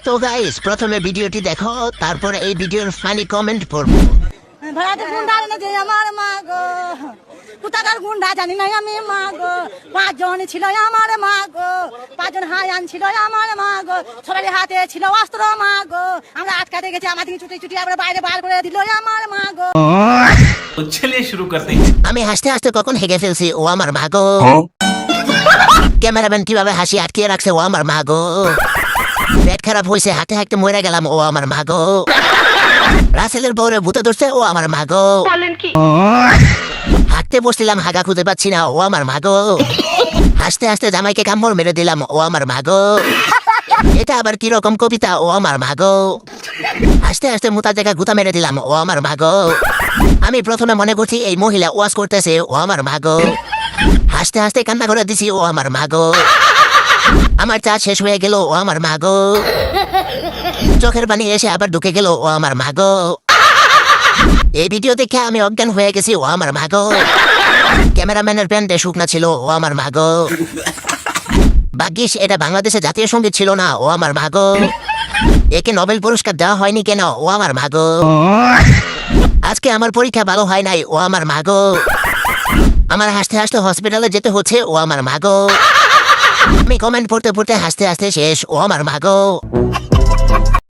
তো গাইস প্রথমে ভিডিওটি দেখো, তারপর এই ভিডিওর ফানি কমেন্ট পড়বো। ভাড়াতে গুন্ডা এনে যে আমার মা গো, কোথাকার গুন্ডা জানি না আমি মা গো। 5 জন ছিল আমার মা গো, 5 জন হায়ান ছিল আমার মা গো, সবারই হাতে ছিল অস্ত্র মা গো। আমরা আটকাতে গেছি, আমাদের ছুটি ছুটি আমরা বাইরে বার করে দিল আমার মা গো। तो चलिए शुरू करते हैं। আমি হাসতে হাসতে কখন হেগে ফেলছি, ও আমার মা গো। ক্যামেরাম্যান কিভাবে হাসি আটকিয়ে রাখছে, ও আমার মা গো। পেট খারাপ হয়েছে, হাঁটতে হাঁটতে মরে গেলাম, ও আমার মা গো। রাসেলের বউরে ভূতে ধরছে, ও আমার মা গো। হাঁটতে বসছিলাম, হাগা খুঁজে পাচ্ছি না, ও আমার মা গো। হাসতে হাসতে জামাইকে কামড় মেরে দিলাম, ও আমার মা গো। এটা আবার কিরকম কবিতা, ও আমার মা গো। হাসতে হাসতে মুতার জায়গায় গুতা মেরে দিলাম, ও আমার মা গো। আমি প্রথমে মনে করছি এই মহিলা ওয়াজ করতেছে, ও আমার মা গো। হাসতে হাসতে কান্না করে দিছি, ও আমার মা গো। আমার চা শেষ হয়ে গেল, ও আমার মা গো। চোখের পানি এসে আবার ঢুকে গেল, ও আমার মা গো। এই ভিডিও দেখে আমি অজ্ঞান হয়ে গেছি, ও আমার মা গো। ক্যামেরাম্যানের প্যান্টে শুকনা ছিল, ও আমার মা গো। ভাগ্যিস এটা বাংলাদেশে জাতীয় সঙ্গীত ছিল না, ও আমার মা গো। একে নোবেল পুরস্কার দেওয়া হয়নি কেন, ও আমার মা গো। আজকে আমার পরীক্ষা ভালো হয় নাই, ও আমার মা গো। আমার হাসতে হাসতে হসপিটালে যেতে হচ্ছে, ও আমার মা গো। আমি কমেন্ট পড়তে পড়তে হাসতে হাসতে শেষ, ও আমার মা গো।